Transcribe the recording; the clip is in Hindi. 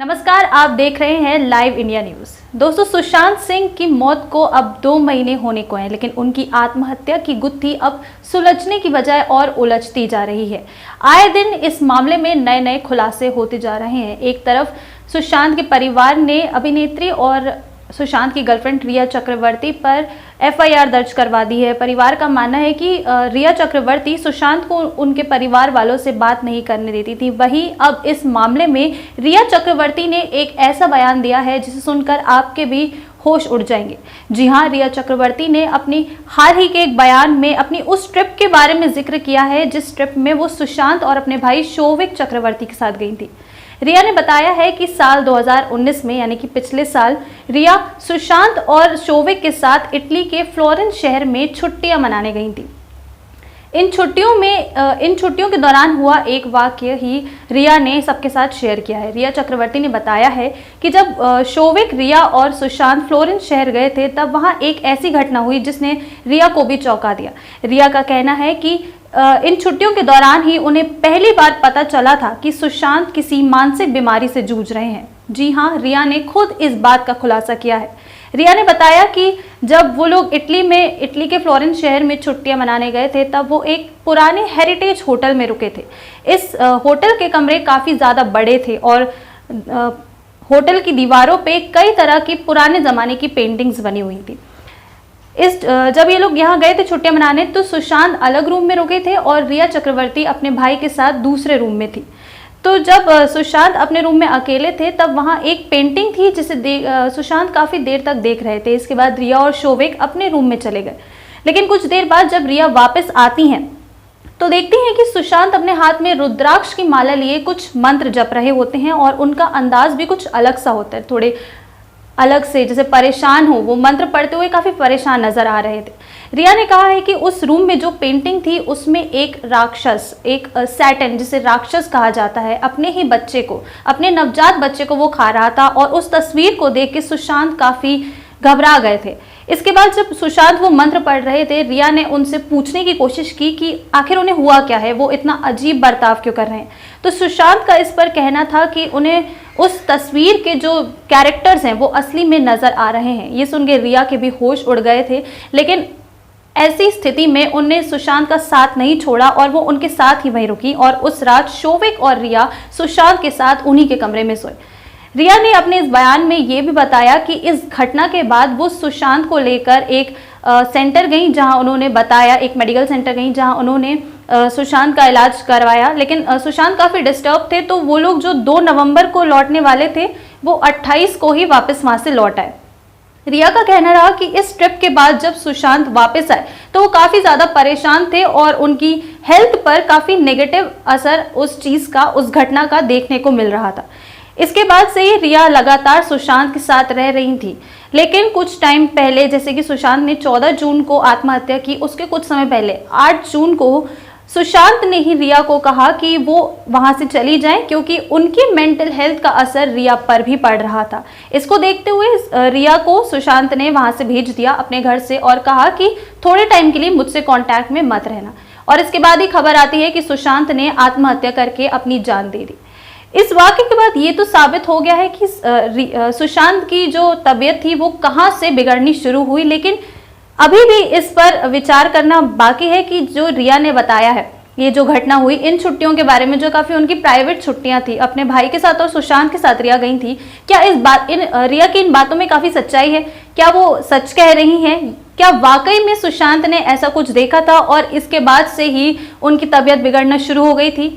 नमस्कार, आप देख रहे हैं लाइव इंडिया न्यूज। दोस्तों, सुशांत सिंह की मौत को अब 2 महीने होने को हैं, लेकिन उनकी आत्महत्या की गुत्थी अब सुलझने की बजाय और उलझती जा रही है। आए दिन इस मामले में नए नए खुलासे होते जा रहे हैं। एक तरफ सुशांत के परिवार ने अभिनेत्री और सुशांत की गर्लफ्रेंड रिया चक्रवर्ती पर एफआईआर दर्ज करवा दी है। परिवार का मानना है कि रिया चक्रवर्ती सुशांत को उनके परिवार वालों से बात नहीं करने देती थी। वहीं अब इस मामले में रिया चक्रवर्ती ने एक ऐसा बयान दिया है जिसे सुनकर आपके भी होश उड़ जाएंगे। जी हां, रिया चक्रवर्ती ने अपनी हाल ही के एक बयान में अपनी उस ट्रिप के बारे में जिक्र किया है जिस ट्रिप में वो सुशांत और अपने भाई शोविक चक्रवर्ती के साथ गई थी। रिया ने बताया है कि साल 2019 में, यानी कि पिछले साल, रिया सुशांत और शोविक के साथ इटली के फ्लोरेंस शहर में छुट्टियां मनाने गई थी। इन छुट्टियों के दौरान हुआ एक वाकया ही रिया ने सबके साथ शेयर किया है। रिया चक्रवर्ती ने बताया है कि जब शोविक, रिया और सुशांत फ्लोरेंस शहर गए थे तब वहां एक ऐसी घटना हुई जिसने रिया को भी चौंका दिया। रिया का कहना है कि इन छुट्टियों के दौरान ही उन्हें पहली बार पता चला था कि सुशांत किसी मानसिक बीमारी से जूझ रहे हैं। जी हां, रिया ने खुद इस बात का खुलासा किया है। रिया ने बताया कि जब वो लोग इटली के फ्लोरेंस शहर में छुट्टियां मनाने गए थे तब वो एक पुराने हेरिटेज होटल में रुके थे। इस होटल के कमरे काफ़ी ज़्यादा बड़े थे और होटल की दीवारों पे कई तरह की पुराने ज़माने की पेंटिंग्स बनी हुई थी। जब ये लोग यहाँ गए थे छुट्टियां मनाने तो सुशांत अलग रूम में रुके थे और रिया चक्रवर्ती अपने भाई के साथ दूसरे रूम में थी। तो जब सुशांत अपने रूम में अकेले थे तब वहाँ एक पेंटिंग थी जिसे सुशांत काफ़ी देर तक देख रहे थे। इसके बाद रिया और शोविक अपने रूम में चले गए, लेकिन कुछ देर बाद जब रिया वापस आती हैं तो देखती हैं कि सुशांत अपने हाथ में रुद्राक्ष की माला लिए कुछ मंत्र जप रहे होते हैं और उनका अंदाज भी कुछ अलग सा होता है, थोड़े अलग से, जैसे परेशान हो। वो मंत्र पढ़ते हुए काफ़ी परेशान नजर आ रहे थे। रिया ने कहा है कि उस रूम में जो पेंटिंग थी उसमें एक राक्षस, एक सैटन, जिसे राक्षस कहा जाता है, अपने ही बच्चे को, अपने नवजात बच्चे को वो खा रहा था और उस तस्वीर को देख के सुशांत काफ़ी घबरा गए थे। इसके बाद जब सुशांत वो मंत्र पढ़ रहे थे, रिया ने उनसे पूछने की कोशिश की कि आखिर उन्हें हुआ क्या है, वो इतना अजीब बर्ताव क्यों कर रहे हैं। तो सुशांत का इस पर कहना था कि उन्हें उस तस्वीर के जो कैरेक्टर्स हैं वो असली में नजर आ रहे हैं। ये सुन के रिया के भी होश उड़ गए थे, लेकिन ऐसी स्थिति में उन्हें सुशांत का साथ नहीं छोड़ा और वो उनके साथ ही वहीं रुकी और उस रात शोविक और रिया सुशांत के साथ उन्हीं के कमरे में सोए। रिया ने अपने इस बयान में ये भी बताया कि इस घटना के बाद वो सुशांत को लेकर एक सेंटर गई, जहां उन्होंने बताया, एक मेडिकल सेंटर गई जहां उन्होंने सुशांत का इलाज करवाया। लेकिन सुशांत काफ़ी डिस्टर्ब थे, तो वो लोग जो 2 नवंबर को लौटने वाले थे वो 28 को ही वापस वहाँ से लौट आए। रिया का कहना रहा कि इस ट्रिप के बाद जब सुशांत वापस आए तो वो काफ़ी ज़्यादा परेशान थे और उनकी हेल्थ पर काफ़ी नेगेटिव असर उस चीज़ का, उस घटना का देखने को मिल रहा था। इसके बाद से ही रिया लगातार सुशांत के साथ रह रही थी, लेकिन कुछ टाइम पहले, जैसे कि सुशांत ने 14 जून को आत्महत्या की, उसके कुछ समय पहले 8 जून को सुशांत ने ही रिया को कहा कि वो वहां से चली जाएं क्योंकि उनकी मेंटल हेल्थ का असर रिया पर भी पड़ रहा था। इसको देखते हुए रिया को सुशांत ने वहां से भेज दिया अपने घर से और कहा कि थोड़े टाइम के लिए मुझसे कांटेक्ट में मत रहना। और इसके बाद ही खबर आती है कि सुशांत ने आत्महत्या करके अपनी जान दे दी। इस वाक़े के बाद ये तो साबित हो गया है कि सुशांत की जो तबीयत थी वो कहाँ से बिगड़नी शुरू हुई, लेकिन अभी भी इस पर विचार करना बाकी है कि जो रिया ने बताया है, ये जो घटना हुई इन छुट्टियों के बारे में, जो काफ़ी उनकी प्राइवेट छुट्टियां थी, अपने भाई के साथ और सुशांत के साथ रिया गई थी, क्या रिया की इन बातों में काफ़ी सच्चाई है? क्या वो सच कह रही हैं? क्या वाकई में सुशांत ने ऐसा कुछ देखा था और इसके बाद से ही उनकी तबीयत बिगड़ना शुरू हो गई थी?